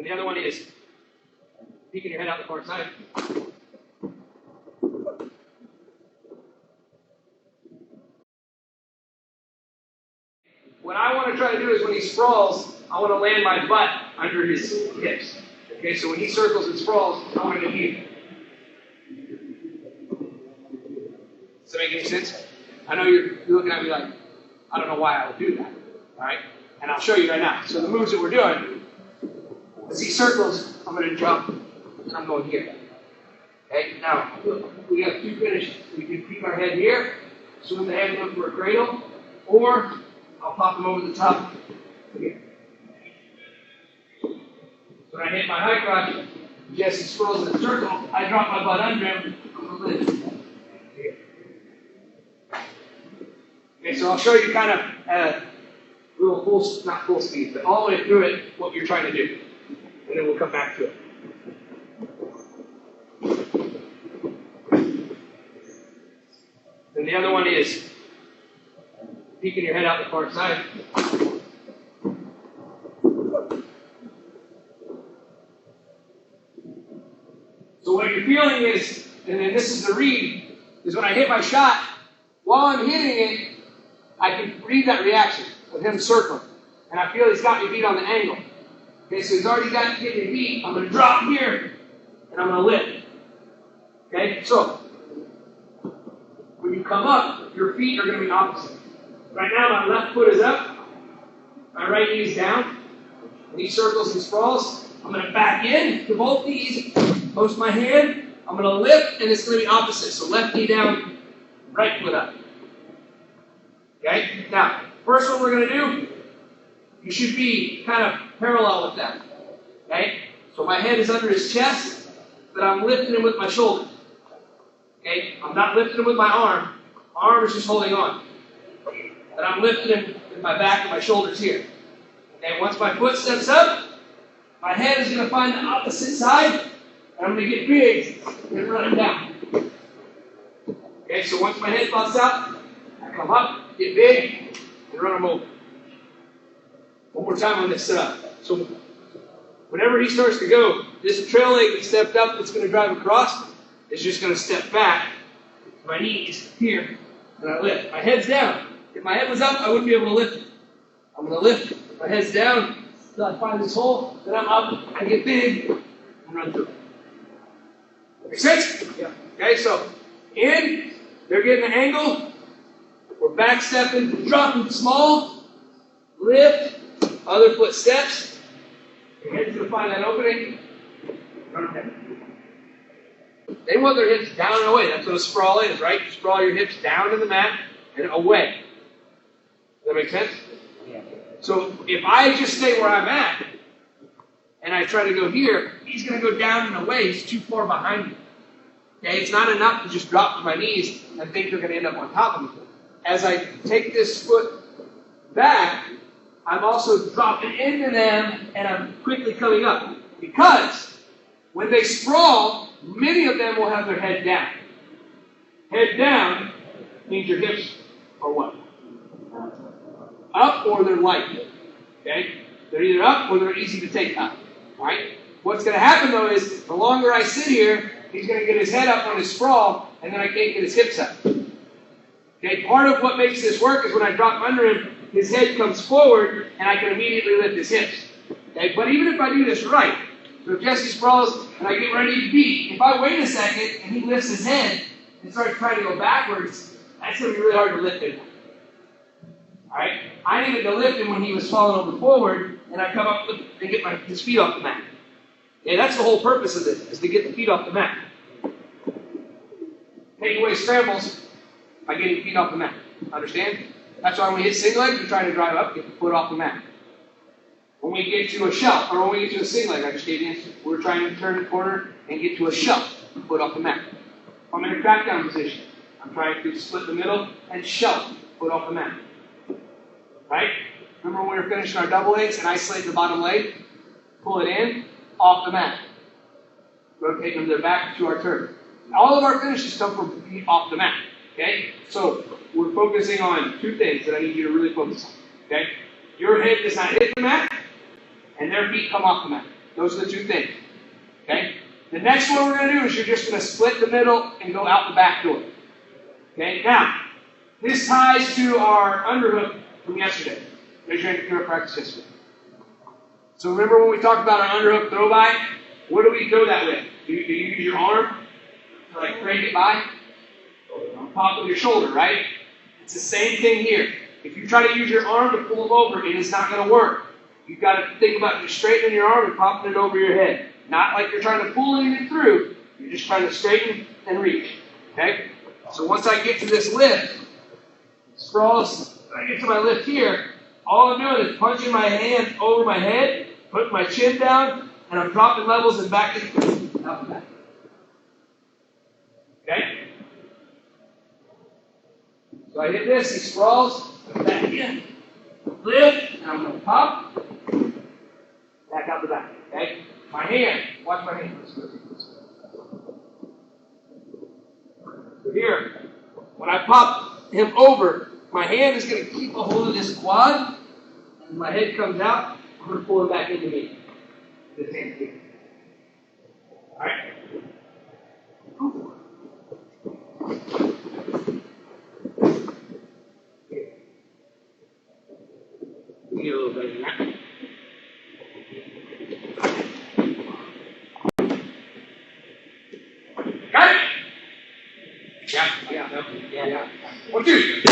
And the other one is peeking your head out the far side. What I want to try to do is when he sprawls, I want to land my butt under his hips. Okay, so when he circles and sprawls, I want to go here. Does that make any sense? I know you're looking at me like, I don't know why I would do that. All right? And I'll show you right now. So the moves that we're doing, as he circles, I'm going to jump, and I'm going here. Okay, now, we have two finishes. We can keep our head here, swing the head up for a cradle, or I'll pop him over the top here. When I hit my high crotch, Jesse swirls in a circle, I drop my butt under him, I'm going to lift. Here. Okay, so I'll show you kind of a little full, not full speed, but all the way through it, what you're trying to do. And then we'll come back to it. And the other one is peeking your head out the far side. So what you're feeling is, and then this is the read, is when I hit my shot, while I'm hitting it, I can read that reaction of him circling. And I feel he's got me beat on the angle. Okay, so he's already got me getting beat. I'm going to drop here, and I'm going to lift. Okay, so when you come up, your feet are going to be opposite. Right now, my left foot is up, my right knee is down. When he circles and sprawls, I'm going to back in to both knees, post my hand, I'm going to lift, and it's going to be opposite. So left knee down, right foot up. Okay? Now, first one we're going to do, you should be kind of parallel with that. Okay? So my head is under his chest, but I'm lifting him with my shoulder. Okay? I'm not lifting him with my arm. My arm is just holding on. But I'm lifting him with my back and my shoulders here. Okay? Once my foot steps up, my head is going to find the opposite side, and I'm going to get big and run him down. Okay, so once my head pops out, I come up, get big, and run him over. One more time on this setup. So whenever he starts to go, this trail leg that stepped up that's going to drive across is just going to step back. My knees here, and I lift. My head's down. If my head was up, I wouldn't be able to lift it. I'm going to lift it. My head's down. So I find this hole, then I'm up, I get big, and run through it. Make sense? Yeah. Okay, so in, they're getting an angle, we're back stepping, dropping small, lift, other foot steps, your head's going to find that opening, run ahead. They want their hips down and away, that's what a sprawl is, right? You sprawl your hips down to the mat and away. Does that make sense? Yeah. So if I just stay where I'm at, and I try to go here, he's going to go down and away. He's too far behind me. Okay, it's not enough to just drop to my knees and think they're going to end up on top of me. As I take this foot back, I'm also dropping into them, and I'm quickly coming up. Because when they sprawl, many of them will have their head down. Head down means your hips are what? Up or they're light. Okay? They're either up or they're easy to take up. Right? What's going to happen though is the longer I sit here, he's going to get his head up on his sprawl, and then I can't get his hips up. Okay? Part of what makes this work is when I drop under him, his head comes forward, and I can immediately lift his hips. Okay? But even if I do this right, so if Jesse sprawls and I get ready to beat, if I wait a second and he lifts his head and starts trying to go backwards, that's going to be really hard to lift him. Alright? I needed to lift him when he was falling over forward, and I come up and get his feet off the mat. Okay, that's the whole purpose of this, is to get the feet off the mat. Take away scrambles by getting feet off the mat. Understand? That's why when we hit single leg, we're trying to drive up, get the foot off the mat. When we get to a shelf, or when we get to a single leg, I just gave you, we're trying to turn the corner and get to a shelf, foot off the mat. If I'm in a crackdown position, I'm trying to split the middle and shelf, foot off the mat. Right? Remember when we were finishing our double legs and isolate the bottom leg? Pull it in, off the mat. Rotate them to the back to our turn. All of our finishes come from feet off the mat. Okay? So we're focusing on two things that I need you to really focus on. Okay? Your head does not hit the mat, and their feet come off the mat. Those are the two things. Okay? The next one we're going to do is you're just going to split the middle and go out the back door. Okay? Now, this ties to our underhook from yesterday. Raise your hand if you practice history. So remember when we talked about our underhook throw by? What do we throw that with? Do you use your arm to like break it by? Pop with your shoulder, right? It's the same thing here. If you try to use your arm to pull them over, it is not going to work. You've got to think about just straightening your arm and popping it over your head. Not like you're trying to pull anything through. You're just trying to straighten and reach. Okay? So once I get to this lift, sprawls, I get to my lift here, all I'm doing is punching my hand over my head, putting my chin down, and I'm dropping levels and back to out the back. Okay? So I hit this, he sprawls, back in, lift, and I'm going to pop, back out the back. Okay? My hand, watch my hand. So here, when I pop him over, my hand is going to keep a hold of this quad, and my head comes out, I'm going to pull him back into me. This hand here. Alright? Get a little better than that. Got it? Yeah. 1, 2.